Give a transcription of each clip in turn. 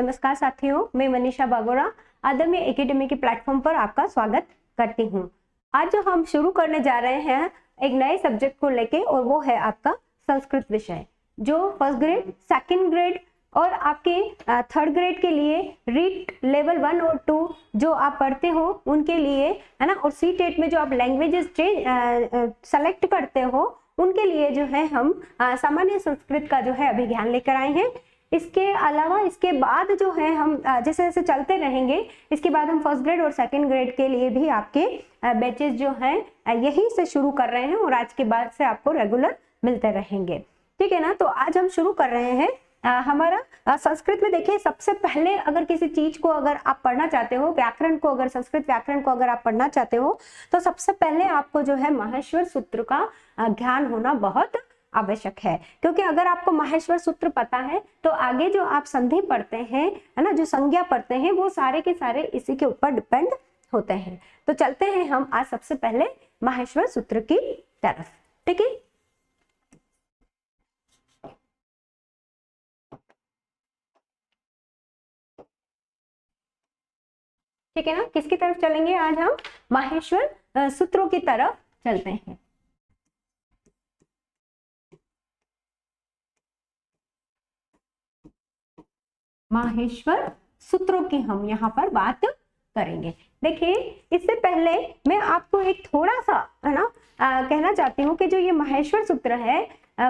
नमस्कार साथियों, मैं मनीषा बागोरा आदम्य एकेडमी के प्लेटफॉर्म पर आपका स्वागत करती हूँ। आज जो हम शुरू करने जा रहे हैं एक नए सब्जेक्ट को लेके, और वो है आपका संस्कृत विषय, जो फर्स्ट ग्रेड, सेकंड ग्रेड और आपके थर्ड ग्रेड के लिए रीड लेवल 1 और 2 जो आप पढ़ते हो उनके लिए है ना, और सी-टेट में जो आप लैंग्वेजेस सेलेक्ट करते हो उनके लिए जो है हम सामान्य संस्कृत का जो है अभिज्ञान लेकर आए हैं। इसके अलावा इसके बाद जो है हम जैसे जैसे चलते रहेंगे, इसके बाद हम फर्स्ट ग्रेड और सेकंड ग्रेड के लिए भी आपके बैचेस जो हैं यहीं से शुरू कर रहे हैं, और आज के बाद से आपको रेगुलर मिलते रहेंगे। ठीक है ना। तो आज हम शुरू कर रहे हैं हमारा संस्कृत में। देखिए, सबसे पहले अगर किसी चीज को अगर आप पढ़ना चाहते हो, व्याकरण को, अगर संस्कृत व्याकरण को अगर आप पढ़ना चाहते हो, तो सबसे पहले आपको जो है माहेश्वर सूत्र का ज्ञान होना बहुत आवश्यक है। क्योंकि अगर आपको माहेश्वर सूत्र पता है तो आगे जो आप संधि पढ़ते हैं, है ना, जो संज्ञा पढ़ते हैं, वो सारे के सारे इसी के ऊपर डिपेंड होते हैं। तो चलते हैं हम आज सबसे पहले माहेश्वर सूत्र की तरफ। ठीक है। ठीक है ना। किसकी तरफ चलेंगे आज हम? माहेश्वर सूत्रों की तरफ चलते हैं। माहेश्वर सूत्रों की हम यहाँ पर बात करेंगे। देखिए, इससे पहले मैं आपको एक थोड़ा सा है ना कहना चाहती हूँ कि जो ये माहेश्वर सूत्र है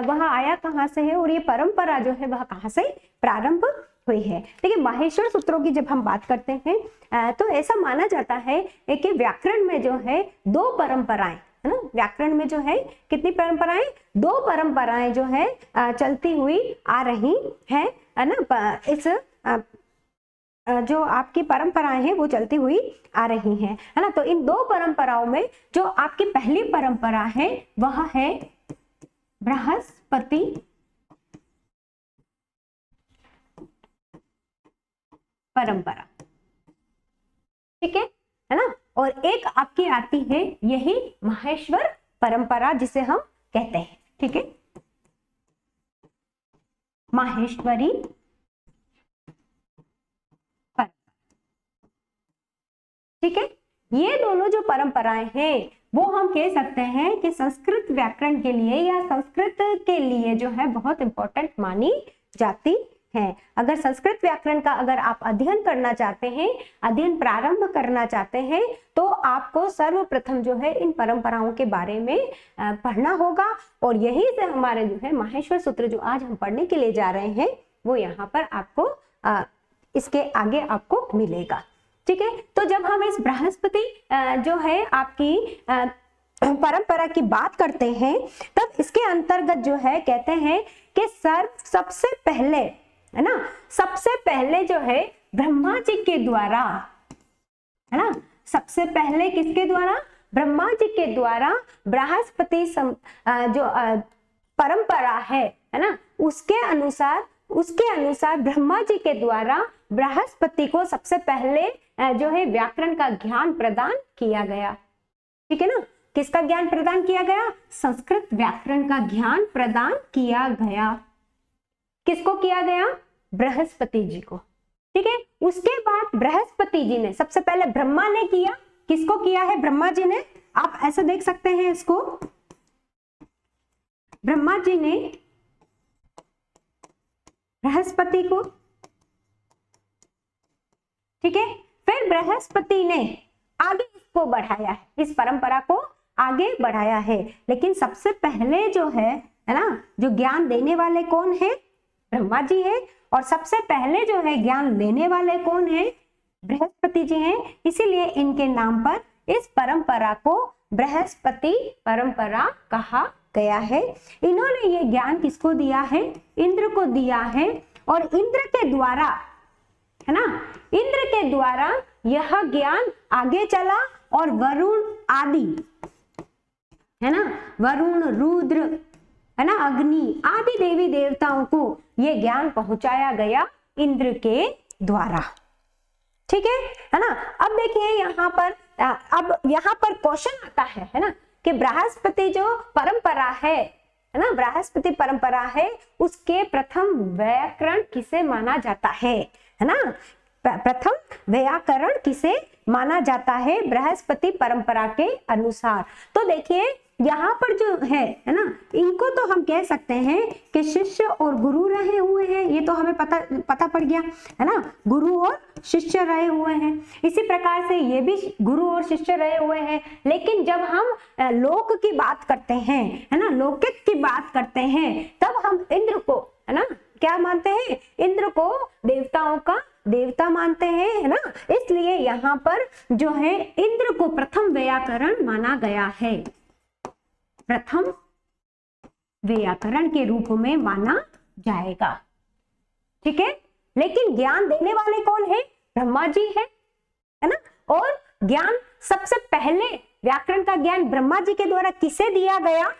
वह आया कहाँ से है, और ये परंपरा जो है वह कहाँ से प्रारंभ हुई है। देखिए, माहेश्वर सूत्रों की जब हम बात करते हैं तो ऐसा माना जाता है कि व्याकरण में जो है दो परंपराएं, है ना, व्याकरण में जो है कितनी परंपराएं? दो परंपराएं जो है चलती हुई आ रही है ना। इस जो आपकी परंपराएं हैं वो चलती हुई आ रही हैं, है ना। तो इन दो परंपराओं में जो आपकी पहली परंपरा है वह है बृहस्पति परंपरा। ठीक है ना। और एक आपकी आती है यही माहेश्वर परंपरा, जिसे हम कहते हैं। ठीक है, माहेश्वरी परंपरा। ठीक है। ये दोनों जो परंपराएं हैं वो हम कह सकते हैं कि संस्कृत व्याकरण के लिए या संस्कृत के लिए जो है बहुत इंपॉर्टेंट मानी जाती है। अगर संस्कृत व्याकरण का अगर आप अध्ययन करना चाहते हैं, अध्ययन प्रारंभ करना चाहते हैं, तो आपको सर्वप्रथम जो है इन परंपराओं के बारे में पढ़ना होगा। और यही से हमारे जो है माहेश्वर सूत्र जो आज हम पढ़ने के लिए जा रहे हैं वो यहाँ पर आपको इसके आगे आपको मिलेगा। ठीक है। तो जब हम इस बृहस्पति जो है आपकी परंपरा की बात करते हैं, तब इसके अंतर्गत जो है कहते हैं कि सबसे पहले, है ना, सबसे पहले जो है ब्रह्मा जी के द्वारा, है ना, सबसे पहले किसके द्वारा? ब्रह्मा जी के द्वारा बृहस्पति जो परंपरा है ना, उसके अनुसार ब्रह्मा जी के द्वारा बृहस्पति को सबसे पहले जो है व्याकरण का ज्ञान प्रदान किया गया। ठीक है ना। किसका ज्ञान प्रदान किया गया? संस्कृत व्याकरण का ज्ञान प्रदान किया गया। किसको किया गया? बृहस्पति जी को। ठीक है। उसके बाद बृहस्पति जी ने, सबसे पहले ब्रह्मा ने किया। किसको किया है? ब्रह्मा जी ने। आप ऐसे देख सकते हैं इसको, ब्रह्मा जी ने बृहस्पति को। ठीक है। फिर बृहस्पति ने आगे इसको बढ़ाया है, इस परंपरा को आगे बढ़ाया है। लेकिन सबसे पहले जो है ना, जो ज्ञान देने वाले कौन है? ब्रह्मा जी है। और सबसे पहले जो है ज्ञान लेने वाले कौन है? बृहस्पति जी हैं। इसीलिए इनके नाम पर इस परंपरा को बृहस्पति परंपरा कहा गया है। इन्होंने ये ज्ञान किसको दिया है? इंद्र को दिया है। और इंद्र के द्वारा, है ना, इंद्र के द्वारा यह ज्ञान आगे चला, और वरुण आदि, है ना, वरुण, रुद्र, है ना, अग्नि आदि देवी देवताओं को ये ज्ञान पहुंचाया गया इंद्र के द्वारा। ठीक है ना। अब देखिए यहाँ पर, अब यहाँ पर क्वेश्चन आता है ना, कि बृहस्पति जो परंपरा है है ना, बृहस्पति परंपरा है, उसके प्रथम व्याकरण किसे माना जाता है ना, प्रथम व्याकरण किसे माना जाता है बृहस्पति परंपरा के अनुसार। तो देखिए यहाँ पर जो है ना, इनको तो हम कह सकते हैं कि शिष्य और गुरु रहे हुए हैं, ये तो हमें पता पड़ गया है ना, गुरु और शिष्य रहे हुए हैं। इसी प्रकार से ये भी गुरु और शिष्य रहे हुए हैं। लेकिन जब हम लोक की बात करते हैं, है ना, लौकिक की बात करते हैं, तब हम इंद्र को, है ना, क्या मानते हैं, इंद्र को देवताओं का देवता मानते हैं, है ना। इसलिए यहाँ पर जो है इंद्र को प्रथम व्याकरण माना गया है, प्रथम व्याकरण के रूप में माना जाएगा। ठीक है, लेकिन ज्ञान देने वाले कौन है, ब्रह्मा जी है ना। और ज्ञान सबसे पहले व्याकरण का ज्ञान ब्रह्मा जी के द्वारा किसे दिया गया,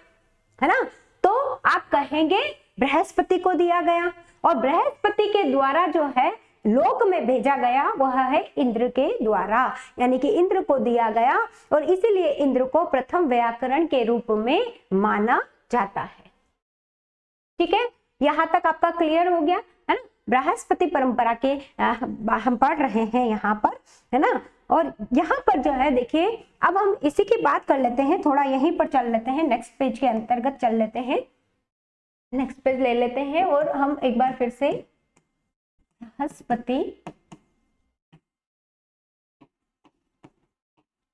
है ना, तो आप कहेंगे बृहस्पति को दिया गया। और बृहस्पति के द्वारा जो है लोक में भेजा गया वह है इंद्र के द्वारा, यानी कि इंद्र को दिया गया, और इसीलिए इंद्र को प्रथम व्याकरण के रूप में माना जाता है। ठीक है, यहां तक आपका क्लियर हो गया है ना। बृहस्पति परंपरा के हम पढ़ रहे हैं यहाँ पर, है ना। और यहाँ पर जो है देखिए, अब हम इसी की बात कर लेते हैं, थोड़ा यहीं पर चल लेते हैं, नेक्स्ट पेज के अंतर्गत चल लेते हैं, नेक्स्ट पेज ले लेते हैं, और हम एक बार फिर से बृहस्पति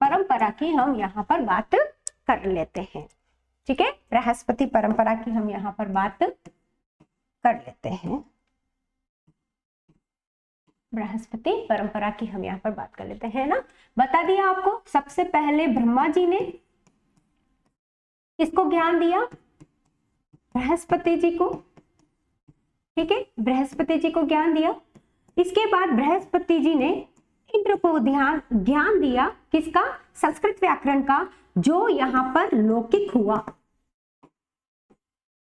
परंपरा की हम यहाँ पर बात कर लेते हैं। ठीक है, बृहस्पति परंपरा की हम यहाँ पर बात कर लेते हैं, बृहस्पति परंपरा की हम यहाँ पर बात कर लेते हैं ना। बता दिया आपको, सबसे पहले ब्रह्मा जी ने किसको ज्ञान दिया, बृहस्पति जी को। ठीक है, बृहस्पति जी को ज्ञान दिया। इसके बाद बृहस्पति जी ने इंद्र को ज्ञान दिया, किसका, संस्कृत व्याकरण का, जो यहाँ पर लौकिक हुआ,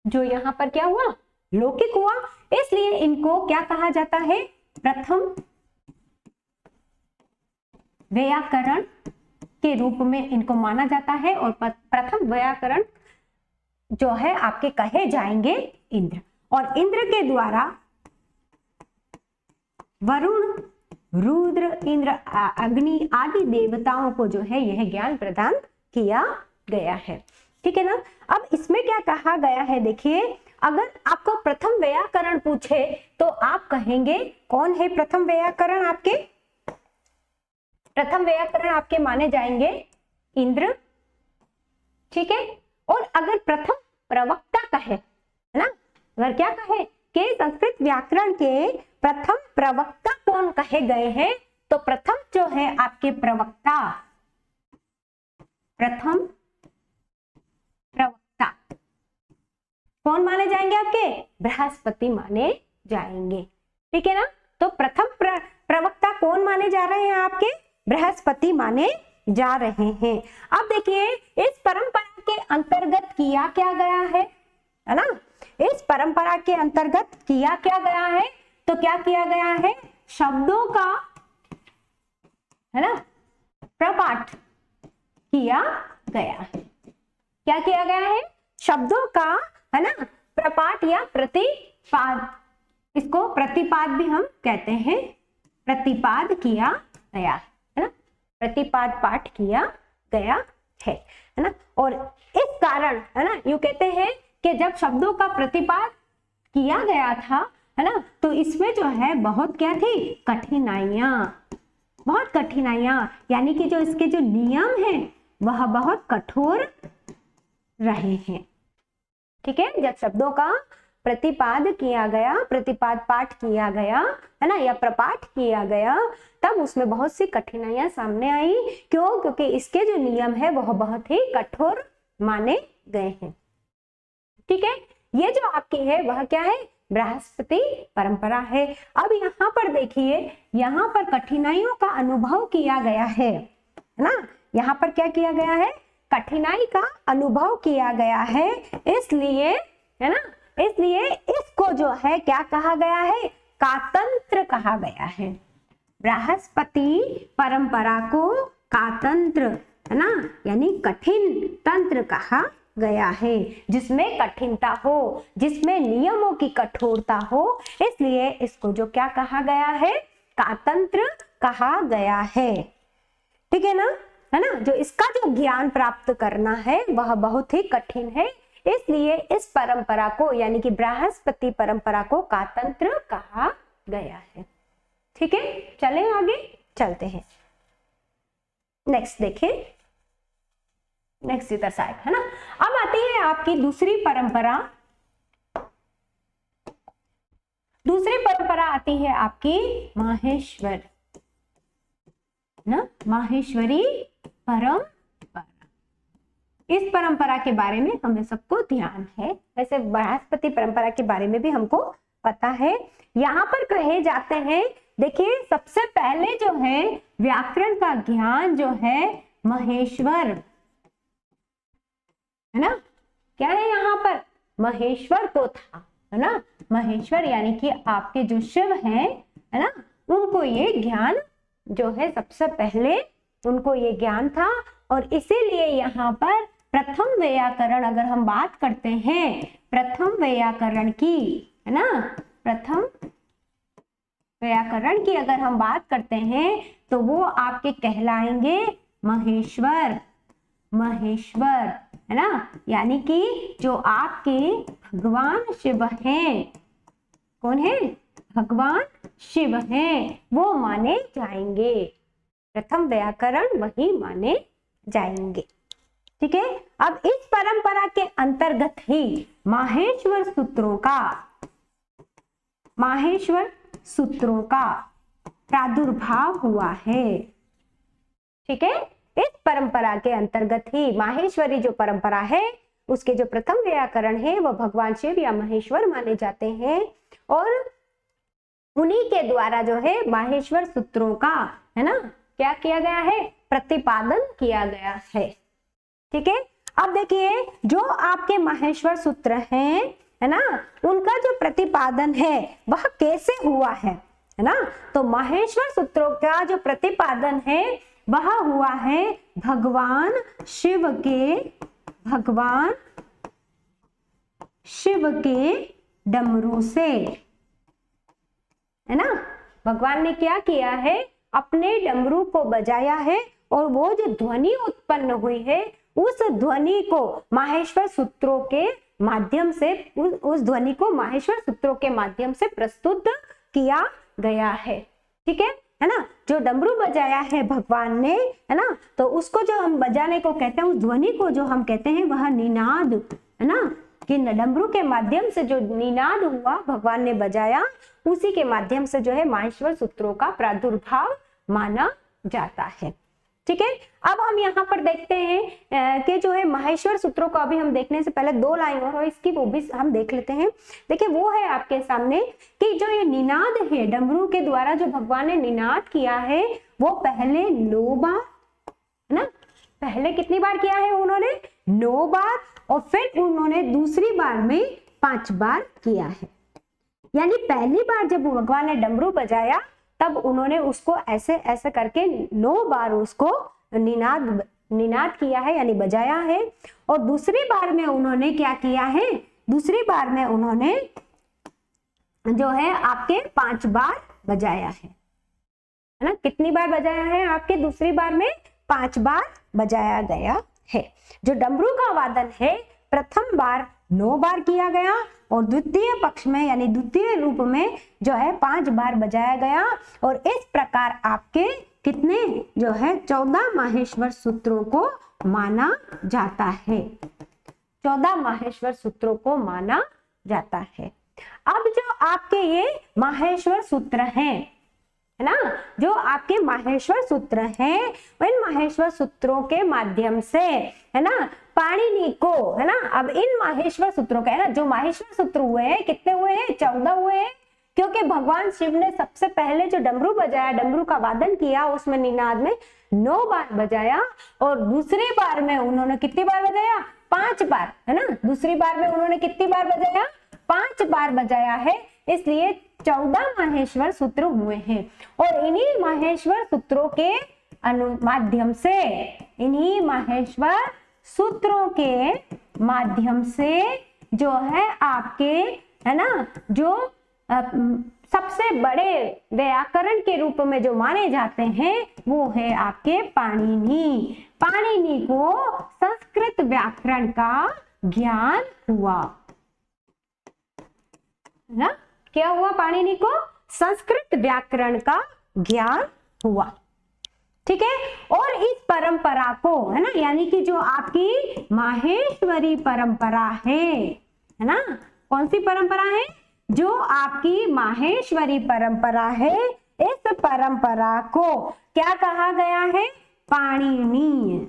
जो यहाँ पर क्या हुआ, लौकिक हुआ। इसलिए इनको क्या कहा जाता है, प्रथम व्याकरण के रूप में इनको माना जाता है। और प्रथम व्याकरण जो है आपके कहे जाएंगे इंद्र, और इंद्र के द्वारा वरुण, रुद्र, इंद्र, अग्नि आदि देवताओं को जो है यह ज्ञान प्रदान किया गया है। ठीक है ना। अब इसमें क्या कहा गया है, देखिए, अगर आपको प्रथम व्याकरण पूछे तो आप कहेंगे कौन है प्रथम व्याकरण, आपके प्रथम व्याकरण आपके माने जाएंगे इंद्र। ठीक है, और अगर प्रथम प्रवक्ता कहे, है ना, अगर क्या कहे कि संस्कृत व्याकरण के प्रथम प्रवक्ता कौन कहे गए हैं, तो प्रथम जो है आपके प्रवक्ता, प्रथम प्रवक्ता कौन माने जाएंगे, आपके बृहस्पति माने जाएंगे। ठीक है ना। तो प्रथम प्रवक्ता कौन माने जा रहे हैं, आपके बृहस्पति माने जा रहे हैं। अब देखिए, इस परंपरा के अंतर्गत किया क्या गया है ना, इस परंपरा के अंतर्गत किया क्या गया है, तो क्या किया गया है, शब्दों का, है ना, प्रपाठ किया गया है। क्या किया गया है, शब्दों का, है ना, प्रपाठ या प्रतिपाद, इसको प्रतिपाद भी हम कहते हैं, प्रतिपाद किया गया है ना, प्रतिपाद पाठ किया गया है ना। और इस कारण, है ना, यूं कहते हैं कि जब शब्दों का प्रतिपाद किया गया था, है ना, तो इसमें जो है बहुत क्या थी, कठिनाइयां, बहुत कठिनाइयां, यानी कि जो इसके जो नियम हैं वह बहुत कठोर रहे हैं। ठीक है, जब शब्दों का प्रतिपाद किया गया, प्रतिपाद पाठ किया गया, है ना, या प्रपाठ किया गया, तब उसमें बहुत सी कठिनाइयां सामने आई। क्यों, क्योंकि इसके जो नियम है वह बहुत ही कठोर माने गए हैं। ठीक है, ये जो आपकी है वह क्या है, बृहस्पति परंपरा है। अब यहाँ पर देखिए, यहाँ पर कठिनाइयों का अनुभव किया गया है ना, यहाँ पर क्या किया गया है, कठिनाई का अनुभव किया गया है। इसलिए, है ना, इसलिए इसको जो है क्या कहा गया है, कातंत्र कहा गया है। बृहस्पति परंपरा को कातंत्र, है ना, यानी कठिन तंत्र कहा गया है, जिसमें कठिनता हो, जिसमें नियमों की कठोरता हो, इसलिए इसको जो क्या कहा गया है, कातंत्र कहा गया है। ठीक है ना, जो इसका जो ज्ञान प्राप्त करना है वह बहुत ही कठिन है, इसलिए इस परंपरा को यानी कि बृहस्पति परंपरा को कातंत्र कहा गया है। ठीक है, चलें आगे चलते हैं। नेक्स्ट देखें, नेक्स्ट इधर साइड है ना। अब आती है आपकी दूसरी परंपरा। दूसरी परंपरा आती है आपकी माहेश्वर ना, माहेश्वरी परंपरा। इस परंपरा के बारे में हमें सबको ध्यान है, वैसे बृहस्पति परंपरा के बारे में भी हमको पता है। यहाँ पर कहे जाते हैं, देखिए सबसे पहले जो है व्याकरण का ज्ञान जो है महेश्वर है ना, क्या है यहाँ पर, महेश्वर को था, है ना। महेश्वर यानी कि आपके जो शिव हैं, है ना, उनको ये ज्ञान जो है सबसे पहले उनको ये ज्ञान था, और इसीलिए यहाँ पर प्रथम वैयाकरण अगर हम बात करते हैं, प्रथम वैयाकरण की, है ना, प्रथम व्याकरण की अगर हम बात करते हैं तो वो आपके कहलाएंगे महेश्वर, महेश्वर, है ना, यानी कि जो आपके भगवान शिव हैं, कौन है, भगवान शिव हैं, वो माने जाएंगे, प्रथम व्याकरण वही माने जाएंगे। ठीक है, अब इस परंपरा के अंतर्गत ही माहेश्वर सूत्रों का प्रादुर्भाव हुआ है। ठीक है, इस परंपरा के अंतर्गत ही माहेश्वरी जो परंपरा है उसके जो प्रथम व्याकरण है वो भगवान शिव या महेश्वर माने जाते हैं, और उन्हीं के द्वारा जो है माहेश्वर सूत्रों का, है ना, क्या किया गया है, प्रतिपादन किया गया है। ठीक है, अब देखिए जो आपके माहेश्वर सूत्र हैं, है ना, उनका जो प्रतिपादन है वह कैसे हुआ है ना, तो माहेश्वर सूत्रों का जो प्रतिपादन है वह हुआ है भगवान शिव के डमरू से, है ना। भगवान ने क्या किया है, अपने डमरू को बजाया है, और वो जो ध्वनि उत्पन्न हुई है उस ध्वनि को माहेश्वर सूत्रों के माध्यम से, उस ध्वनि को माहेश्वर सूत्रों के माध्यम से प्रस्तुत किया गया है। ठीक है ना, जो डमरू बजाया है भगवान ने, है ना, तो उसको जो हम बजाने को कहते हैं, उस ध्वनि को जो हम कहते हैं वह निनाद, है ना, कि डमरू के माध्यम से जो निनाद हुआ भगवान ने बजाया, उसी के माध्यम से जो है माहेश्वर सूत्रों का प्रादुर्भाव माना जाता है। ठीक है, अब हम यहाँ पर देखते हैं कि जो है माहेश्वर सूत्रों को अभी हम देखने से पहले दो लाइन और इसकी वो भी हम देख लेते हैं। देखिए वो है आपके सामने कि जो ये निनाद है, डमरू के द्वारा जो भगवान ने निनाद किया है वो पहले 9 बार, है ना, पहले कितनी बार किया है उन्होंने, 9 बार, और फिर उन्होंने दूसरी बार में 5 बार किया है। यानी पहली बार जब भगवान ने डमरू बजाया तब उन्होंने उसको ऐसे ऐसे करके 9 बार उसको निनाद किया है, यानी बजाया है, और दूसरी बार में उन्होंने क्या किया है, दूसरी बार में उन्होंने जो है आपके 5 बार बजाया है ना। कितनी बार बजाया है आपके, दूसरी बार में 5 बार बजाया गया है। जो डमरू का वादन है प्रथम बार 9 बार किया गया, और द्वितीय पक्ष में यानी द्वितीय रूप में जो है 5 बार बजाया गया, और इस प्रकार आपके कितने जो है 14 माहेश्वर सूत्रों को माना जाता है, 14 माहेश्वर सूत्रों को माना जाता है। अब जो आपके ये माहेश्वर सूत्र हैं, है ना, जो आपके माहेश्वर सूत्र हैं, इन माहेश्वर सूत्रों के माध्यम से, है ना, पाणिनि को, है ना, अब इन माहेश्वर सूत्रों का, है ना, जो माहेश्वर सूत्र हुए हैं कितने हुए हैं, 14 हुए हैं, क्योंकि भगवान शिव ने सबसे पहले जो डमरू बजाया, डमरू का वादन किया, उसमें निनाद में 9 बार बजाया, और दूसरी बार में उन्होंने कितनी बार बजाया, 5 बार, है ना, दूसरी बार में उन्होंने कितनी बार बजाया, 5 बार बजाया है, इसलिए 14 माहेश्वर सूत्र हुए हैं। और इन्हीं माहेश्वर सूत्रों के माध्यम से, इन्हीं माहेश्वर सूत्रों के माध्यम से जो है आपके, है ना, जो सबसे बड़े व्याकरण के रूप में जो माने जाते हैं वो है आपके पाणिनि। पाणिनि को संस्कृत व्याकरण का ज्ञान हुआ, ना, क्या हुआ? पाणिनि को संस्कृत व्याकरण का ज्ञान हुआ, ठीक है। और इस परंपरा को, है ना, यानी कि जो आपकी माहेश्वरी परंपरा है ना, कौन सी परंपरा है? जो आपकी माहेश्वरी परंपरा है, इस परंपरा को क्या कहा गया है? पाणिनीय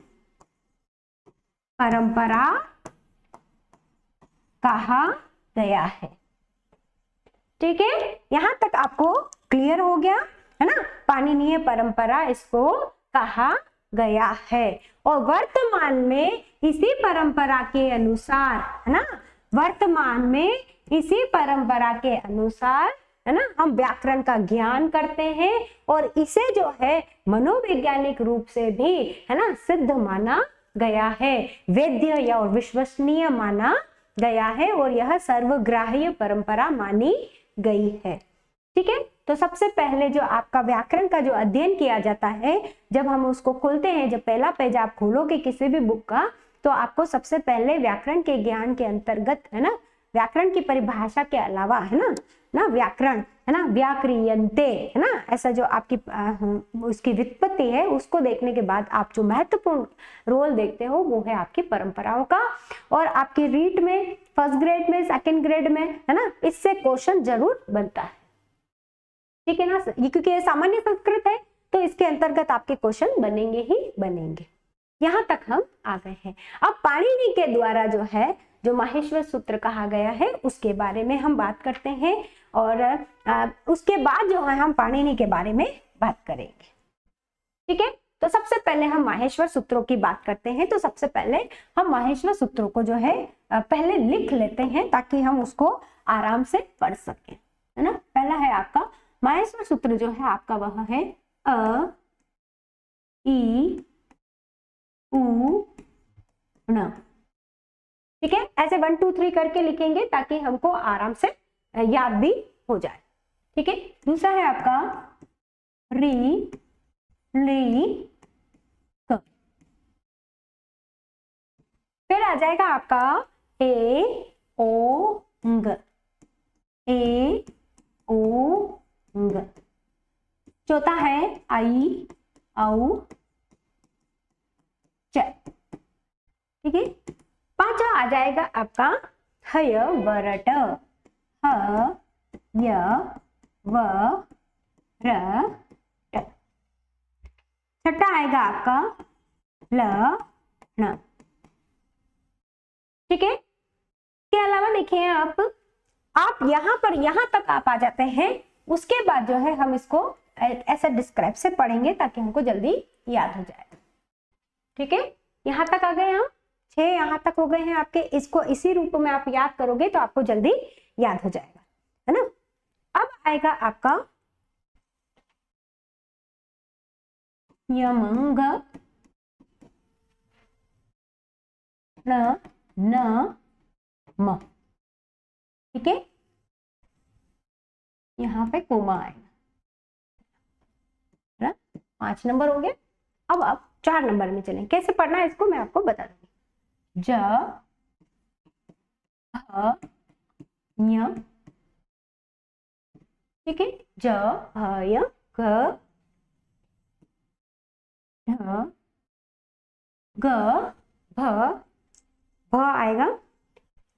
परंपरा कहा गया है, ठीक है। यहां तक आपको क्लियर हो गया, है ना? पाणिनीय परंपरा इसको कहा गया है। और वर्तमान में इसी परंपरा के अनुसार, है ना, वर्तमान में इसी परंपरा के अनुसार, है ना, हम व्याकरण का ज्ञान करते हैं और इसे जो है मनोवैज्ञानिक रूप से भी, है ना, सिद्ध माना गया है, वैध या और विश्वसनीय माना गया है और यह सर्वग्राह्य परंपरा मानी गई है, ठीक है। तो सबसे पहले जो आपका व्याकरण का जो अध्ययन किया जाता है, जब हम उसको खोलते हैं, जब पहला पेज आप खोलोगे किसी भी बुक का, तो आपको सबसे पहले व्याकरण के ज्ञान के अंतर्गत, है ना, व्याकरण की परिभाषा के अलावा, है ना व्याकरण, है ना, व्याक्रियन्ते, है ना, ऐसा जो आपकी उसकी व्युत्पत्ति है, उसको देखने के बाद आप जो महत्वपूर्ण रोल देखते हो वो है आपकी परंपराओं का। और आपकी रीट में फर्स्ट ग्रेड में, सेकंड ग्रेड में, है ना, इससे क्वेश्चन जरूर बनता है, ठीक है ना, क्योंकि ये सामान्य संस्कृत है तो इसके अंतर्गत आपके क्वेश्चन बनेंगे ही बनेंगे। यहां तक हम आ गए हैं। अब पाणिनि के द्वारा जो है, जो माहेश्वर सूत्र कहा गया है, उसके बारे में हम बात करते हैं और उसके बाद जो है हम पाणिनि के बारे में बात करेंगे, ठीक है। तो सबसे पहले हम माहेश्वर सूत्रों की बात करते हैं। तो सबसे पहले हम माहेश्वर सूत्रों को जो है पहले लिख लेते हैं ताकि हम उसको आराम से पढ़ सकें, है ना। पहला है आपका माहेश्वर सूत्र, जो है आपका वह है अ ई उ ण, ठीक है। ऐसे 1 2 3 करके लिखेंगे ताकि हमको आराम से याद भी हो जाए, ठीक है। दूसरा है आपका री ली क, फिर आ जाएगा आपका ए ओ ंग, ए ओ ंग। चौथा है आई औ च, ठीक है। पांचवा आ जाएगा आपका हय वरट, ह य व र ट। छठा आएगा आपका ल ण, ठीक है। इसके अलावा देखिए आप यहाँ पर, यहाँ तक आप आ जाते हैं, उसके बाद जो है हम इसको ऐसा डिस्क्राइब से पढ़ेंगे ताकि हमको जल्दी याद हो जाए, ठीक है। यहाँ तक आ गए हम, 6 यहाँ तक हो गए हैं आपके। इसको इसी रूप में आप याद करोगे तो आपको जल्दी याद हो जाएगा, है ना। अब आएगा आपका यमंग न न म, ठीक है। यहाँ पे कोमा आएगा, है ना। 5 नंबर हो गया। अब आप 4 नंबर में चलें। कैसे पढ़ना है इसको मैं आपको बता दूंगी। ज ह ञ, ठीक है। ज ह य ग ढ ग भ, भ आएगा,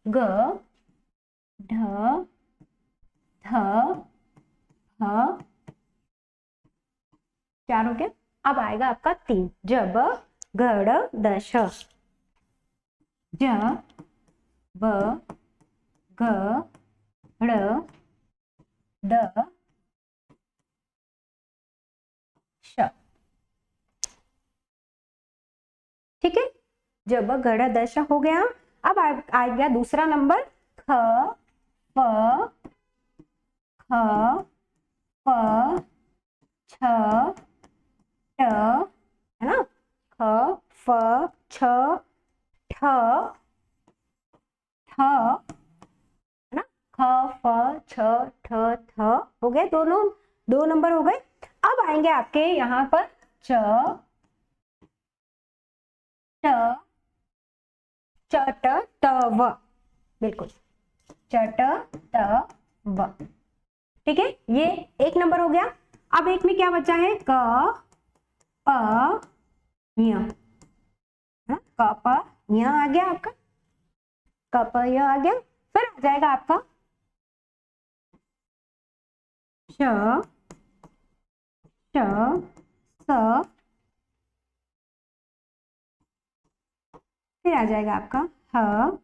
ग ढ ध ह, 4 हो गया। अब आएगा आपका 3, जब गड़ दश, ज ब ग ड़ द श, ठीक है। जब गड़ दश हो गया। अब आ गया दूसरा नंबर ख फ ख फ छ ट, है ना, ख फ छ ठ नंबर हो गए। अब आएंगे आपके यहाँ पर च ट च ट त व, बिल्कुल च ट त व। ठीक है, ये एक नंबर हो गया। अब एक में क्या बचा है, क प य, क प य आ गया आपका, क प य आ गया। फिर आ जाएगा आपका श श स, फिर आ जाएगा आपका ह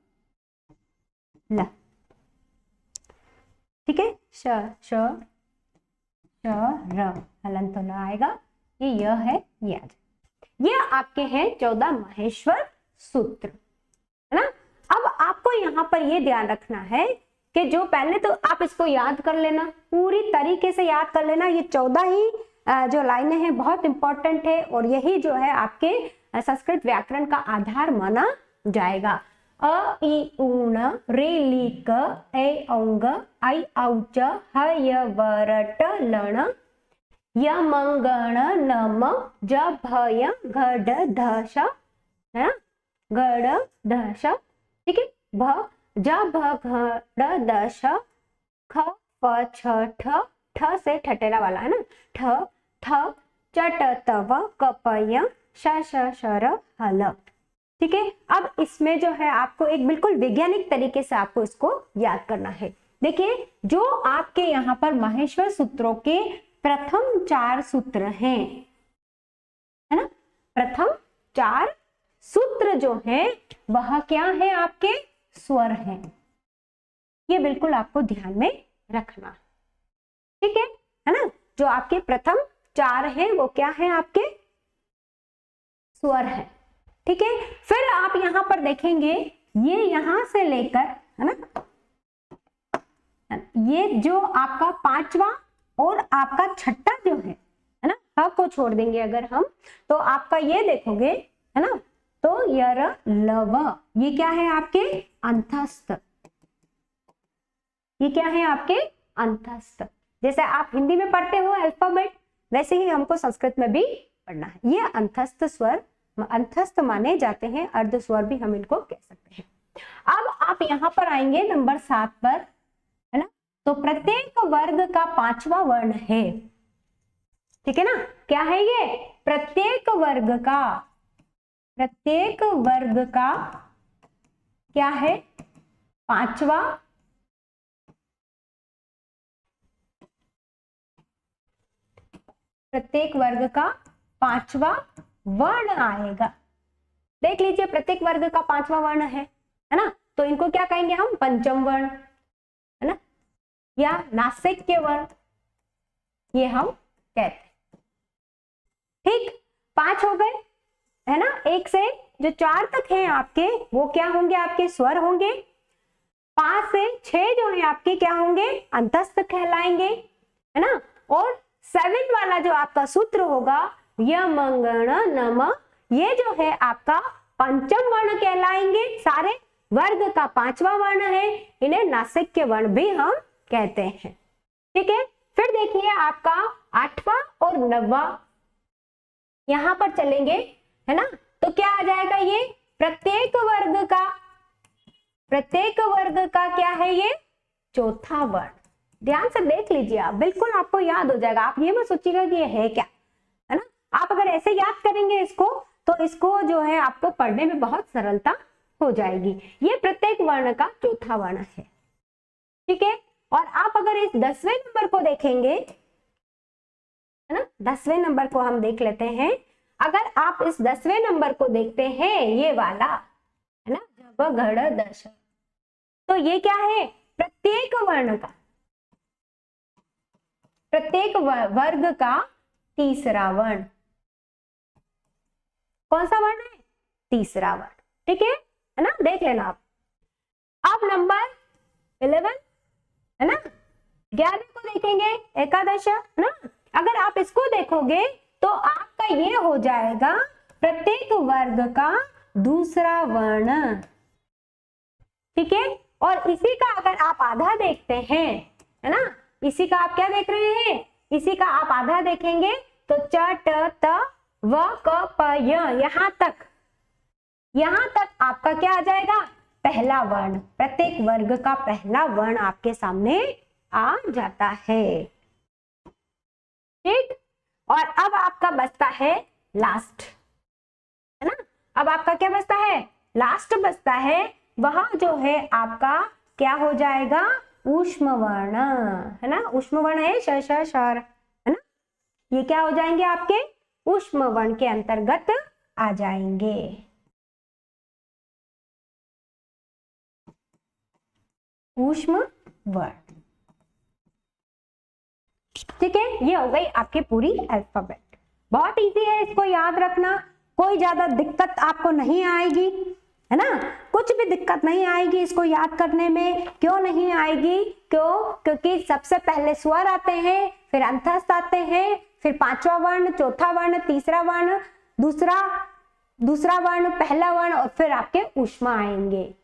ल। ठीक है, श श श र, हलन तो न आएगा, ये य है, ये आ जाए। ये आपके हैं 14 माहेश्वर सूत्र, है ना। अब आपको यहाँ पर ये ध्यान रखना है कि जो पहले तो आप इसको याद कर लेना, पूरी तरीके से याद कर लेना। ये 14 ही जो लाइनें हैं बहुत इंपॉर्टेंट है, और यही जो है आपके संस्कृत व्याकरण का आधार माना जाएगा। अ इ ऊण रे ली क ए औंग आई औच ह य व र ट लण य मंगण नम ज भय घड धश, है ना, घड़ दश। ठीक है, भ ज भ घड़ दश, ख प छ ठ, ठ से ठटेरा वाला है ना, ठ थ चट तव कपय श श शर हल। ठीक है, अब इसमें जो है आपको एक बिल्कुल वैज्ञानिक तरीके से आपको इसको याद करना है। देखिए, जो आपके यहाँ पर माहेश्वर सूत्रों के प्रथम 4 सूत्र हैं, है ना, प्रथम 4 सूत्र जो हैं वह क्या है, आपके स्वर हैं। ये बिल्कुल आपको ध्यान में रखना। ठीक है ना, जो आपके प्रथम 4 हैं वो क्या है, आपके स्वर है। ठीक है, फिर आप यहां पर देखेंगे ये यहां से लेकर, है ना, ये जो आपका 5वां और आपका 6ठा जो है ना, ह को छोड़ देंगे अगर हम, तो आपका ये देखोगे, है ना, तो यर लव, ये क्या है आपके अंतस्थ, ये क्या है आपके अंतस्थ। जैसे आप हिंदी में पढ़ते हो अल्फाबेट, वैसे ही हमको संस्कृत में भी पढ़ना है। ये अंतस्थ स्वर, अंतस्थ माने जाते हैं, अर्ध स्वर भी हम इनको कह सकते हैं। अब आप यहाँ पर आएंगे नंबर 7 पर, है ना, तो प्रत्येक वर्ग का 5वां वर्ण है। ठीक है ना, क्या है ये, प्रत्येक वर्ग का, प्रत्येक वर्ग का क्या है, 5वां, प्रत्येक वर्ग का 5वां वर्ण आएगा। देख लीजिए, प्रत्येक वर्ग का 5वां वर्ण है ना, तो इनको क्या कहेंगे हम, पंचम वर्ण, है ना, या नासिक्य वर्ण, ये हम कहते हैं। ठीक, 5 हो गए, है ना। 1 से जो 4 तक हैं आपके, वो क्या होंगे, आपके स्वर होंगे। 5 से 6 जो है आपके क्या होंगे, अंतस्थ कहलाएंगे, है ना। और 7 वाला जो आपका सूत्र होगा, यमंगण नम, ये जो है आपका पंचम वर्ण कहलाएंगे। सारे वर्ग का 5वां वर्ण है, इन्हें नासिक्य वर्ण भी हम कहते हैं। ठीक है, फिर देखिए आपका 8वां और 9वां यहां पर चलेंगे, है ना, तो क्या आ जाएगा, ये प्रत्येक वर्ग का, प्रत्येक वर्ग का क्या है, ये चौथा वर्ण। ध्यान से देख लीजिए आप, बिल्कुल आपको याद हो जाएगा। आप ये मत सोचिएगा कि ये है क्या, है ना। आप अगर ऐसे याद करेंगे इसको, तो इसको जो है आपको पढ़ने में बहुत सरलता हो जाएगी। ये प्रत्येक वर्ण का चौथा वर्ण है। ठीक है, और आप अगर इस 10वें नंबर को देखेंगे, है ना, 10वें नंबर को हम देख लेते हैं। अगर आप इस 10वें नंबर को देखते हैं, ये वाला, है ना, जब घड़ दश, तो ये क्या है, प्रत्येक वर्ण का, प्रत्येक वर्ग का तीसरा वर्ण। कौन सा वर्ण है, तीसरा वर्ण। ठीक है ना, देख लेना आप। अब नंबर 11, है ना, 11 को देखेंगे, एकादश, है ना। अगर आप इसको देखोगे तो आपका ये हो जाएगा प्रत्येक वर्ग का दूसरा वर्ण। ठीक है, और इसी का अगर आप आधा देखते हैं, है ना, इसी का आप क्या देख रहे हैं, इसी का आप आधा देखेंगे तो च ट त व क प य, यहां तक आपका क्या आ जाएगा, पहला वर्ण। प्रत्येक वर्ग का पहला वर्ण आपके सामने आ जाता है। ठीक, और अब आपका बचता है लास्ट, है ना। अब आपका क्या बचता है, लास्ट बचता है, वह जो है आपका क्या हो जाएगा, ऊष्म वर्ण, है ना। ऊष्म वर्ण है श श श, है ना। ये क्या हो जाएंगे, आपके ऊष्म वर्ण के अंतर्गत आ जाएंगे। ऊष्म वर्ण, ठीक है। ये हो गई आपकी पूरी अल्फाबेट। बहुत इजी है, इसको याद रखना, कोई ज्यादा दिक्कत आपको नहीं आएगी, है ना। कुछ भी दिक्कत नहीं आएगी इसको याद करने में। क्यों नहीं आएगी, क्योंकि सबसे पहले स्वर आते हैं, फिर अंतस्थ आते हैं, फिर पांचवा वर्ण, चौथा वर्ण, तीसरा वर्ण, दूसरा वर्ण, पहला वर्ण, और फिर आपके ऊष्मा आएंगे।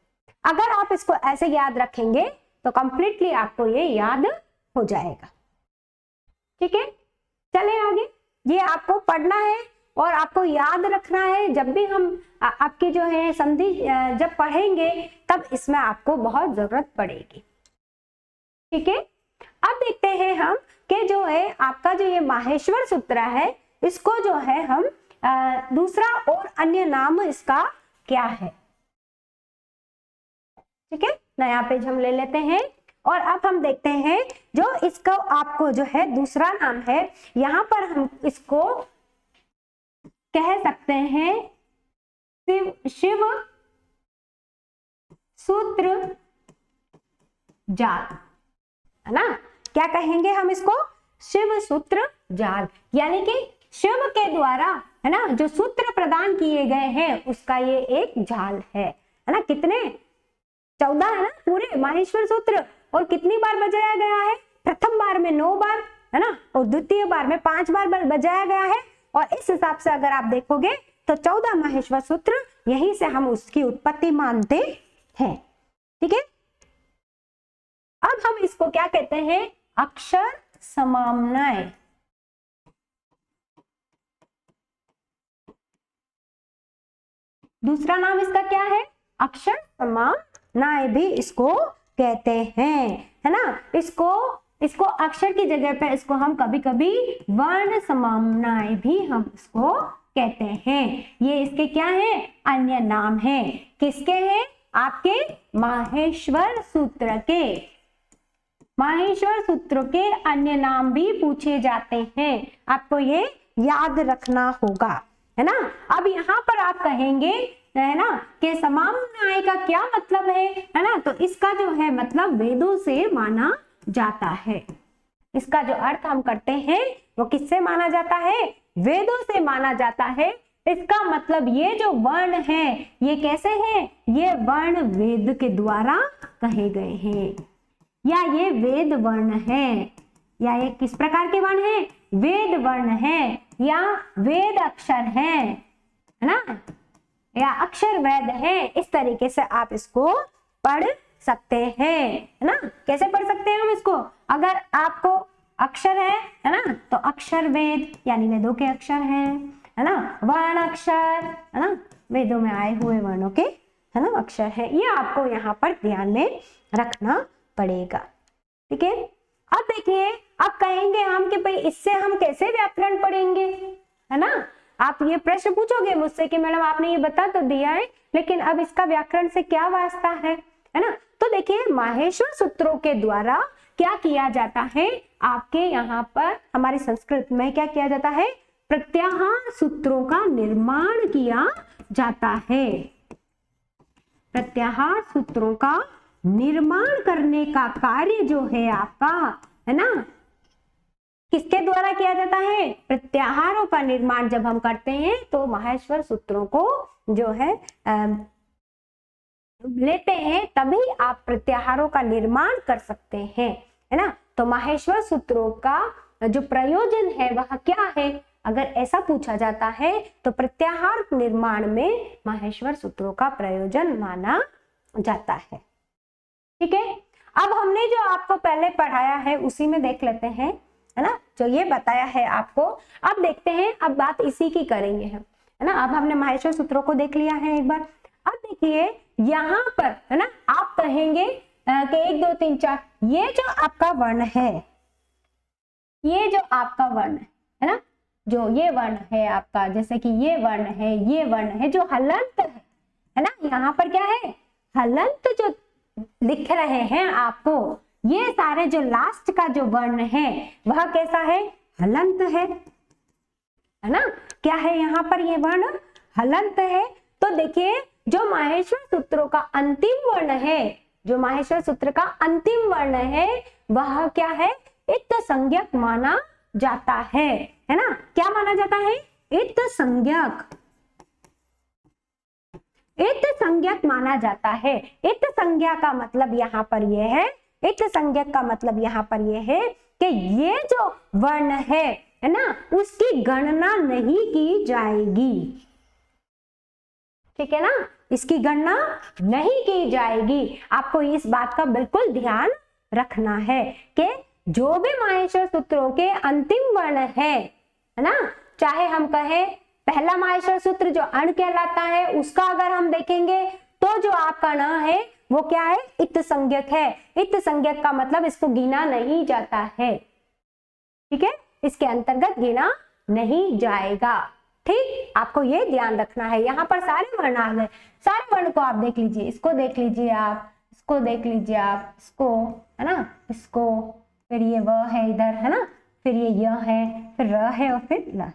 अगर आप इसको ऐसे याद रखेंगे तो कंप्लीटली आपको ये याद हो जाएगा। ठीक है, चले आगे। ये आपको पढ़ना है और आपको याद रखना है। जब भी हम आपकी जो है संधि जब पढ़ेंगे तब इसमें आपको बहुत जरूरत पड़ेगी। ठीक है, अब देखते हैं हम कि जो है आपका जो ये माहेश्वर सूत्र है, इसको जो है हम दूसरा और अन्य नाम इसका क्या है। ठीक है, नया पेज हम ले लेते हैं और अब हम देखते हैं जो इसको आपको जो है दूसरा नाम है, यहां पर हम इसको कह सकते हैं शिव सूत्र जाल, है ना। क्या कहेंगे हम इसको, शिव सूत्र जाल, यानी कि शिव के द्वारा, है ना, जो सूत्र प्रदान किए गए हैं उसका ये एक जाल है ना। कितने, 14 है ना पूरे माहेश्वर सूत्र, और कितनी बार बजाया गया है, प्रथम बार में 9 बार, है ना, और द्वितीय बार में 5 बार बजाया गया है। और इस हिसाब से अगर आप देखोगे तो 14 माहेश्वर सूत्र, यहीं से हम उसकी उत्पत्ति मानते हैं। ठीक है, अब हम इसको क्या कहते हैं, अक्षर समाम्नाय। दूसरा नाम इसका क्या है, अक्षर समाम्नाय भी इसको कहते हैं, है ना। इसको अक्षर की जगह पे इसको हम कभी कभी वर्ण समाम्नाय भी हम इसको कहते हैं। ये इसके क्या है, अन्य नाम है। किसके हैं, आपके माहेश्वर सूत्र के। माहेश्वर सूत्र के अन्य नाम भी पूछे जाते हैं, आपको ये याद रखना होगा, है ना। अब यहाँ पर आप कहेंगे, है ना, कि समाम्नाय का क्या मतलब है ना। तो इसका जो है मतलब वेदों से माना जाता है। इसका जो अर्थ हम करते हैं वो किससे माना जाता है, वेदों से माना जाता है। इसका मतलब ये जो वर्ण है ये कैसे हैं, ये वर्ण वेद के द्वारा कहे गए हैं, या ये वेद वर्ण है, या ये किस प्रकार के वर्ण है, वेद वर्ण है, या वेद अक्षर है ना, या अक्षर वेद है। इस तरीके से आप इसको पढ़ सकते हैं, है ना। कैसे पढ़ सकते हैं हम इसको, अगर आपको अक्षर है ना, तो अक्षर वेद यानी वेदों के अक्षर हैं, है ना। वर्ण अक्षर, है ना, वेदों में आए हुए वर्णों के, है ना, अक्षर है। ये आपको यहाँ पर ध्यान में रखना पड़ेगा। ठीक है, अब देखिए, अब कहेंगे हम कि भाई इससे हम कैसे व्याकरण पढ़ेंगे, है ना। आप ये प्रश्न पूछोगे मुझसे कि मैडम आपने ये बता तो दिया है, लेकिन अब इसका व्याकरण से क्या वास्ता है ना। तो देखिए, माहेश्वर सूत्रों के द्वारा क्या किया जाता है, आपके यहाँ पर हमारी संस्कृत में क्या किया जाता है, प्रत्याहार सूत्रों का निर्माण किया जाता है। प्रत्याहार सूत्रों का निर्माण करने का कार्य जो है आपका, है ना, किसके द्वारा किया जाता है, प्रत्याहारों का निर्माण जब हम करते हैं तो माहेश्वर सूत्रों को जो है लेते हैं, तभी आप प्रत्याहारों का निर्माण कर सकते हैं, है ना। तो माहेश्वर सूत्रों का जो प्रयोजन है वह क्या है, अगर ऐसा पूछा जाता है तो प्रत्याहार निर्माण में माहेश्वर सूत्रों का प्रयोजन माना जाता है। ठीक है, अब हमने जो आपको पहले पढ़ाया है उसी में देख लेते हैं है ना, जो ये बताया है आपको। अब देखते हैं, अब बात इसी की करेंगे हम, है ना। अब हमने माहेश्वर सूत्रों को देख लिया है एक बार। अब देखिए यहाँ पर, है ना, आप कहेंगे कि 1 2 3 4 ये जो आपका वर्ण है, ये जो आपका वर्ण है ना, जो ये वर्ण है आपका, जैसे कि ये वर्ण है, ये वर्ण है जो हलंत है ना, यहाँ पर क्या है, हलंत जो लिख रहे हैं आपको, ये सारे जो लास्ट का जो वर्ण है वह कैसा है, हलंत है ना। क्या है यहाँ पर, ये वर्ण हलंत है। तो देखिए जो माहेश्वर सूत्रों का अंतिम वर्ण है, जो माहेश्वर सूत्र का अंतिम वर्ण है वह क्या है, इत्त संज्ञक माना जाता है ना। क्या माना जाता है, इत्त संज्ञक, इत्त संज्ञक माना जाता है। इत्त संज्ञा का मतलब यहाँ पर यह है, इत्त संज्ञक का मतलब यहाँ पर यह है कि ये जो वर्ण है ना, उसकी गणना नहीं की जाएगी, ठीक है ना, इसकी गणना नहीं की जाएगी। आपको इस बात का बिल्कुल ध्यान रखना है कि जो भी माहेश्वर सूत्रों के अंतिम वर्ण है ना, चाहे हम कहें पहला माहेश्वर सूत्र जो अण कहलाता है, उसका अगर हम देखेंगे तो जो आपका न है वो क्या है, इत्त संज्ञक है। इत्त संज्ञक का मतलब इसको गिना नहीं जाता है, ठीक है, इसके अंतर्गत गिना नहीं जाएगा। ठीक, आपको ये ध्यान रखना है। यहाँ पर सारे वर्ण आ गए, सारे वर्ण को आप देख लीजिए, इसको देख लीजिए आप, इसको देख लीजिए आप, इसको, है ना, इसको, फिर ये व है इधर, है ना, फिर ये य है, फिर र है और फिर ल।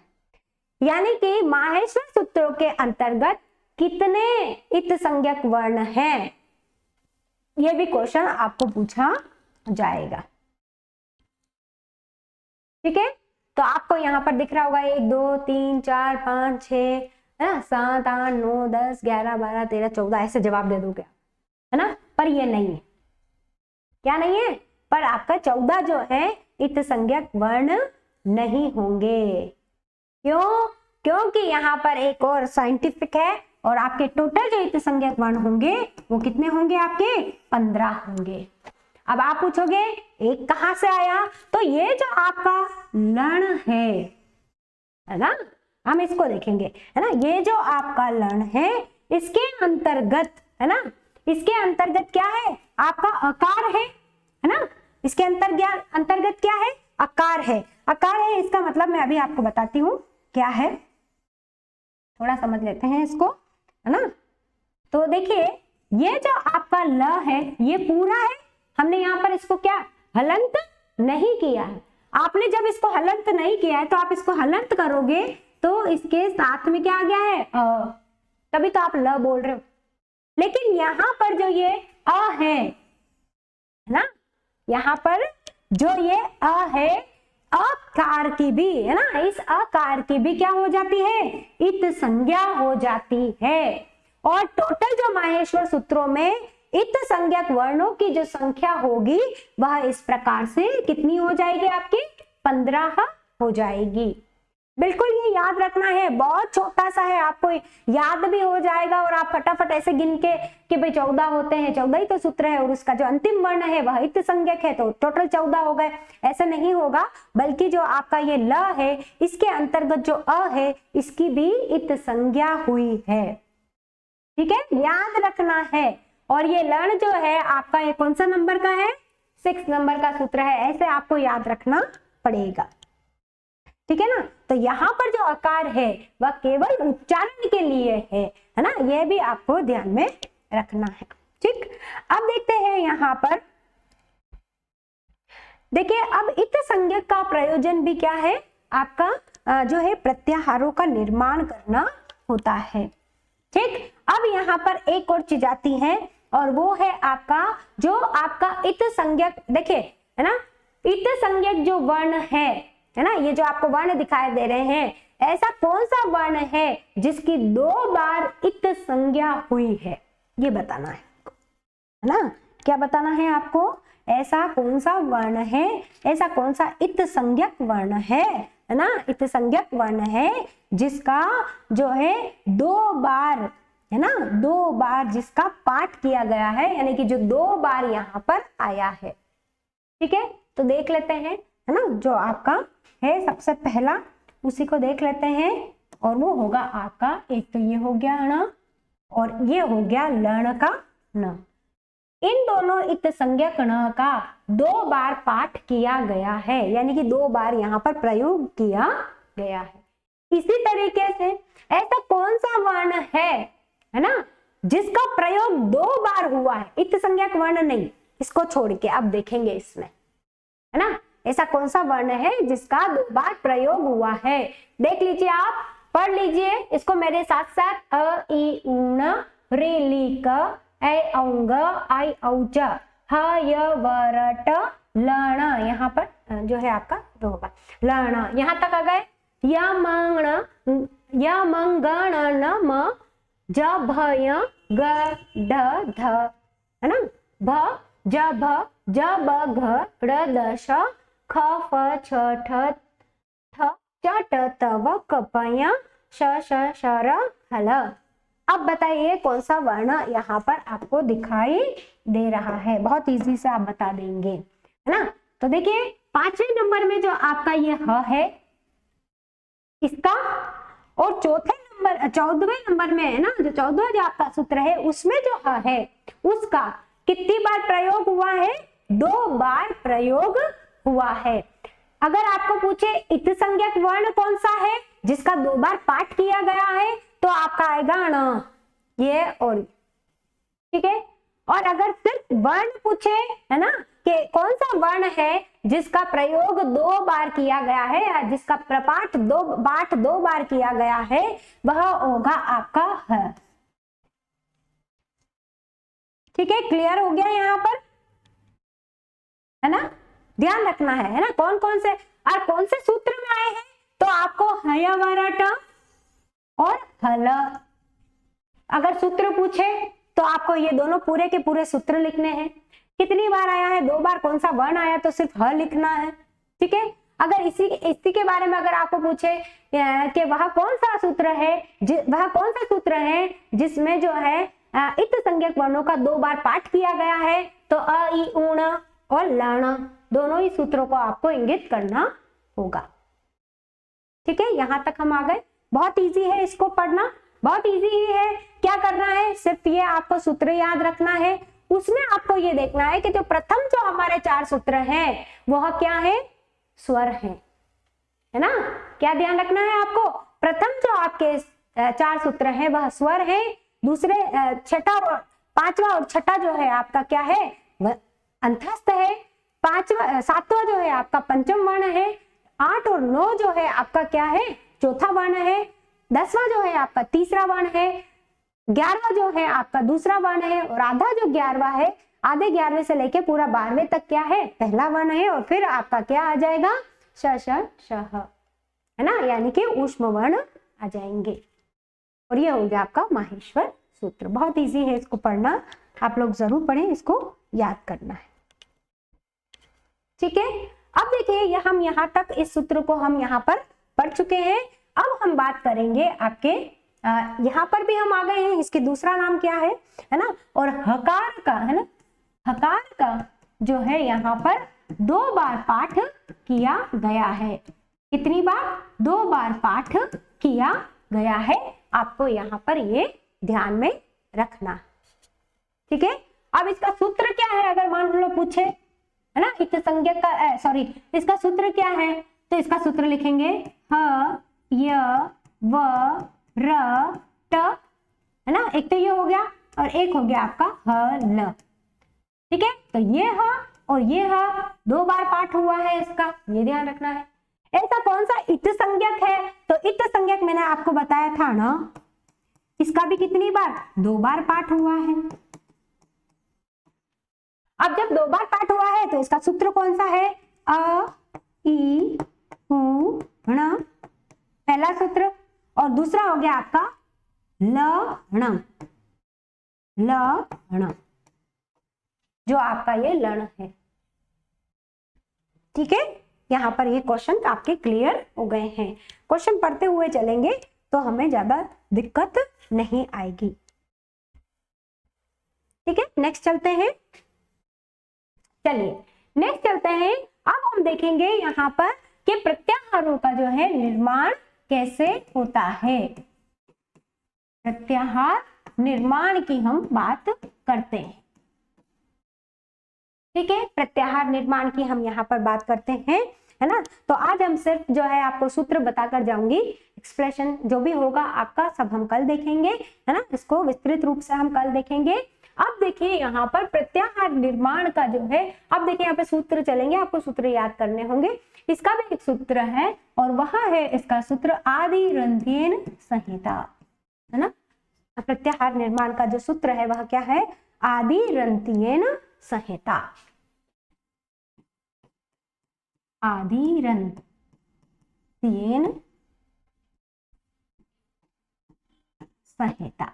यानी कि माहेश्वर सूत्रों के अंतर्गत कितने इत्त संज्ञक वर्ण हैं, यह भी क्वेश्चन आपको पूछा जाएगा, ठीक है। तो आपको यहाँ पर दिख रहा होगा 1 2 3 4 5 6, है ना, 7 8 9 10 11 12 13 14, ऐसे जवाब दे दोगे, है ना। पर ये नहीं है, क्या नहीं है, पर आपका 14 जो है इत्त संज्ञक वर्ण नहीं होंगे। क्यों, क्योंकि यहाँ पर एक और साइंटिफिक है, और आपके टोटल जो इत्त संज्ञक वर्ण होंगे वो कितने होंगे, आपके 15 होंगे। अब आप पूछोगे एक कहां से आया, तो ये जो आपका लण है ना, हम इसको देखेंगे, है ना, ये जो आपका लण है इसके अंतर्गत, है ना, इसके अंतर्गत क्या है, आपका अकार है ना, इसके अंतर्गत क्या है, अकार है। अकार है इसका मतलब मैं अभी आपको बताती हूँ क्या है, थोड़ा समझ लेते हैं इसको, है ना। तो देखिए ये जो आपका ल है ये पूरा है, हमने यहाँ पर इसको क्या हलंत नहीं किया है। आपने जब इसको हलंत नहीं किया है तो आप इसको हलंत करोगे तो इसके साथ में क्या आ गया है, तभी तो आप ल बोल रहे हो। लेकिन यहाँ पर जो ये अ है ना, यहाँ पर जो ये अ है, अकार की भी, है ना, इस अकार की भी क्या हो जाती है, इत्त संज्ञा हो जाती है। और टोटल जो माहेश्वर सूत्रों में इत्त संज्ञक वर्णों की जो संख्या होगी वह इस प्रकार से कितनी हो जाएगी, आपकी 15 हो जाएगी। बिल्कुल ये याद रखना है, बहुत छोटा सा है, आपको याद भी हो जाएगा और आप फटाफट ऐसे गिन के कि भाई 14 होते हैं, 14 ही तो सूत्र है और उसका जो अंतिम वर्ण है वह इत्त संज्ञक है तो टोटल 14 हो गए, ऐसा नहीं होगा। बल्कि जो आपका ये ल है इसके अंतर्गत जो अ है इसकी भी इत्त संज्ञा हुई है, ठीक है, याद रखना है। और ये लण जो है आपका ये कौन सा नंबर का है, 6 नंबर का सूत्र है, ऐसे आपको याद रखना पड़ेगा, ठीक है ना। तो यहाँ पर जो आकार है वह केवल उच्चारण के लिए है ना, यह भी आपको ध्यान में रखना है, ठीक। अब देखते हैं यहाँ पर, देखिए अब इत्त संज्ञक का प्रयोजन भी क्या है, आपका जो है प्रत्याहारों का निर्माण करना होता है, ठीक। अब यहाँ पर एक और चीज आती है और वो है आपका जो आपका इत्त संज्ञक, देखिए है ना, इत्त संज्ञक जो वर्ण है ना, ये जो आपको वर्ण दिखाई दे रहे हैं, ऐसा कौन सा वर्ण है जिसकी 2 बार इत्त संज्ञा हुई है, ये बताना है ना। क्या बताना है आपको, ऐसा कौन सा वर्ण है, ऐसा कौन सा इत्त संज्ञक वर्ण है ना, इत्त संज्ञक वर्ण है जिसका जो है 2 बार, है ना, 2 बार जिसका पाठ किया गया है, यानी कि जो 2 बार यहाँ पर आया है, ठीक है। तो देख लेते हैं, है ना, जो आपका है सबसे पहला, उसी को देख लेते हैं। और वो होगा आपका, एक तो ये हो गया ण और ये हो गया लण का न। इन दोनों इत संज्ञक ण का 2 बार पाठ किया गया है, यानी कि 2 बार यहाँ पर प्रयोग किया गया है। इसी तरीके से ऐसा कौन सा वर्ण है ना, जिसका प्रयोग 2 बार हुआ है, इत संज्ञक वर्ण नहीं, इसको छोड़ के अब देखेंगे इसमें, है ना, ऐसा कौन सा वर्ण है जिसका 2 बार प्रयोग हुआ है। देख लीजिए, आप पढ़ लीजिए इसको मेरे साथ साथ। अ इ ऊण ऋ ली क ऐ औंग आई औच ह य व र ट लण, यहाँ पर जो है आपका दो बार लण, यहाँ तक आ गए। य मंगण न म ज भय ग ढ ध, है ना, भ ज भ ज ब घ ड़ द श ख फ छ ठ थ च ट त व क प य श श श र ह ल। अब बताइए कौन सा वर्ण यहाँ पर आपको दिखाई दे रहा है, बहुत इजी से आप बता देंगे, है ना। तो देखिए 5वें नंबर में जो आपका ये ह है इसका, और 14वें नंबर में, है ना, जो 14वां जो आपका सूत्र है उसमें जो ह है उसका कितनी बार प्रयोग हुआ है, 2 बार प्रयोग हुआ है। अगर आपको पूछे इत संज्ञक वर्ण कौन सा है जिसका 2 बार पाठ किया गया है, तो आपका आएगा ण, ये और, ठीक है। और अगर सिर्फ वर्ण पूछे, है ना, कि कौन सा वर्ण है जिसका प्रयोग 2 बार किया गया है या जिसका पाठ 2 बार किया गया है, वह होगा आपका ह। ठीक है, क्लियर हो गया यहाँ पर, है ना। ध्यान रखना है ना, कौन कौन से और कौन से सूत्र में आए हैं, तो आपको हय वरट और हल। अगर सूत्र पूछे तो आपको ये दोनों पूरे के पूरे सूत्र लिखने हैं। कितनी बार आया है, 2 बार, कौन सा वर्ण आया, तो सिर्फ ह लिखना है, ठीक है। अगर इसी के बारे में अगर आपको पूछे कि वह कौन सा सूत्र है जिसमें जो है इत संज्ञक वर्णों का 2 बार पाठ किया गया है, तो अ इ ऊण और लण, दोनों ही सूत्रों को आपको इंगित करना होगा। ठीक है, यहां तक हम आ गए। बहुत इजी है, इसको पढ़ना बहुत इजी ही है। क्या करना है, सिर्फ ये आपको सूत्र याद रखना है। उसमें आपको ये देखना है कि जो प्रथम जो हमारे 4 सूत्र हैं वह क्या है, स्वर है ना। क्या ध्यान रखना है आपको, प्रथम जो आपके 4 सूत्र हैं वह स्वर है। दूसरे 5वां और 6ठा जो है आपका क्या है, वह अंतस्थ है। 7वां जो है आपका पंचम वर्ण है। 8 और 9 जो है आपका क्या है, चौथा वर्ण है। 10वां जो है आपका तीसरा वर्ण है। 11वां जो है आपका दूसरा वर्ण है। और आधा जो 11वां है, आधे 11वें से लेके पूरा 12वें तक क्या है, पहला वर्ण है। और फिर आपका क्या आ जाएगा, श श श, है ना, यानी कि ऊष्म वर्ण आ जाएंगे। और ये हो गया आपका माहेश्वर सूत्र। बहुत इजी है, इसको पढ़ना आप लोग जरूर पढ़ें, इसको याद करना है। ठीक है, अब देखिए ये हम यहाँ तक इस सूत्र को हम यहाँ पर पढ़ चुके हैं। अब हम बात करेंगे आपके यहाँ पर भी हम आ गए हैं, इसके दूसरा नाम क्या है ना। और हकार का, है ना, हकार का जो है यहाँ पर 2 बार पाठ किया गया है। कितनी बार, 2 बार पाठ किया गया है। आपको यहाँ पर ये ध्यान में रखना, ठीक है। अब इसका सूत्र क्या है, अगर मान लो पूछे, है ना, इत संज्ञक का इसका सूत्र क्या है, तो इसका सूत्र लिखेंगे ह य व र ट, है ना। एक तो ये हो गया और एक हो गया आपका ह ल, ठीक है। तो ये ह और ये ह 2 बार पाठ हुआ है इसका, ये ध्यान रखना है। ऐसा कौन सा इत संज्ञक है, तो इत संज्ञक मैंने आपको बताया था ना, इसका भी कितनी बार, 2 बार पाठ हुआ है। अब जब 2 बार पाठ हुआ है तो इसका सूत्र कौन सा है, अ इ उ ण, पहला सूत्र। और दूसरा हो गया आपका लण, लण, जो आपका ये लण है। ठीक है, यहाँ पर ये क्वेश्चन आपके क्लियर हो गए हैं। क्वेश्चन पढ़ते हुए चलेंगे तो हमें ज्यादा दिक्कत नहीं आएगी। ठीक है, नेक्स्ट चलते हैं। चलिए नेक्स्ट चलते हैं अब हम देखेंगे यहाँ पर कि प्रत्याहारों का जो है निर्माण कैसे होता है। प्रत्याहार निर्माण की हम बात करते हैं, ठीक है। प्रत्याहार निर्माण की हम यहाँ पर बात करते हैं, है ना। तो आज हम सिर्फ जो है आपको सूत्र बताकर जाऊंगी, एक्सप्रेशन जो भी होगा आपका सब हम कल देखेंगे, है ना। इसको विस्तृत रूप से हम कल देखेंगे। अब देखिए यहाँ पर प्रत्याहार निर्माण का जो है, अब देखिए यहाँ पे सूत्र चलेंगे, आपको सूत्र याद करने होंगे। इसका भी एक सूत्र है और वह है इसका सूत्र आदिरंध्येन संहिता, है ना। प्रत्याहार निर्माण का जो सूत्र है वह क्या है, आदिरंत्येन संहिता। आदिरंत्येन संहिता,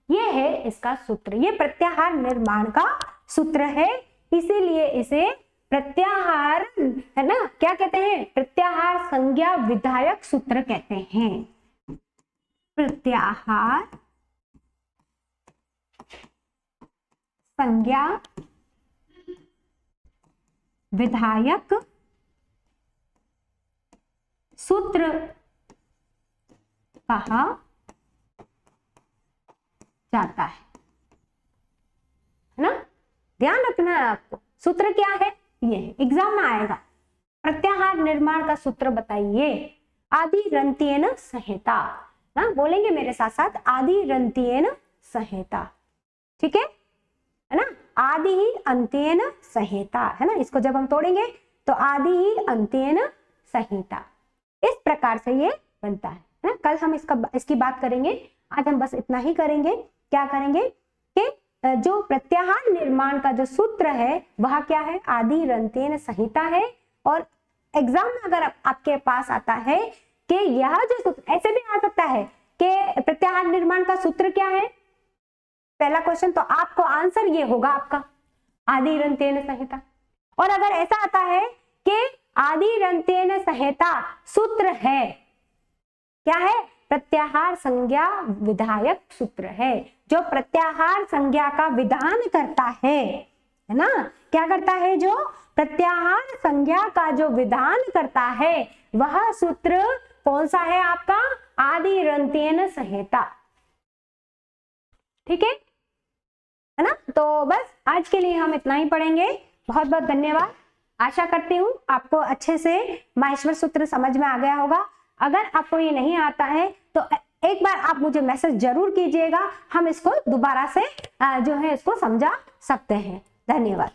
ये है इसका सूत्र, ये प्रत्याहार निर्माण का सूत्र है, इसीलिए इसे प्रत्याहार, है ना, क्या कहते हैं, प्रत्याहार संज्ञा विधायक सूत्र कहते हैं। प्रत्याहार संज्ञा विधायक सूत्र कहा जाता है ना। ध्यान रखना है आपको, सूत्र क्या है, ये एग्जाम में आएगा। प्रत्याहार निर्माण का सूत्र बताइए, आदिरंत्येन संहिता ना, बोलेंगे मेरे साथ साथ, आदिरंत्येन संहिता, ठीक है ना। आदि ही अंत्येन संहिता, है ना। इसको जब हम तोड़ेंगे तो आदि ही अंत्येन संहिता, इस प्रकार से ये बनता है ना। कल हम इसकी बात करेंगे, आज हम बस इतना ही करेंगे। क्या करेंगे कि जो प्रत्याहार निर्माण का जो सूत्र है वह क्या है, आदिरंत्येन संहिता है। और एग्जाम में अगर आपके पास आता है कि यह जो सूत्र, ऐसे भी आ सकता है कि प्रत्याहार निर्माण का सूत्र क्या है, पहला क्वेश्चन, तो आपको आंसर ये होगा आपका आदिरंत्येन संहिता। और अगर ऐसा आता है कि आदिरंत्येन संहिता सूत्र है, क्या है, प्रत्याहार संज्ञा विधायक सूत्र है, जो प्रत्याहार संज्ञा का विधान करता है ना। क्या करता है, जो प्रत्याहार संज्ञा का जो विधान करता है वह सूत्र कौन सा है आपका, आदिरंत्येन संहिता, ठीक है ना। तो बस आज के लिए हम इतना ही पढ़ेंगे। बहुत बहुत धन्यवाद। आशा करती हूँ आपको अच्छे से माहेश्वर सूत्र समझ में आ गया होगा। अगर आपको ये नहीं आता है तो एक बार आप मुझे मैसेज जरूर कीजिएगा, हम इसको दोबारा से जो है इसको समझा सकते हैं। धन्यवाद।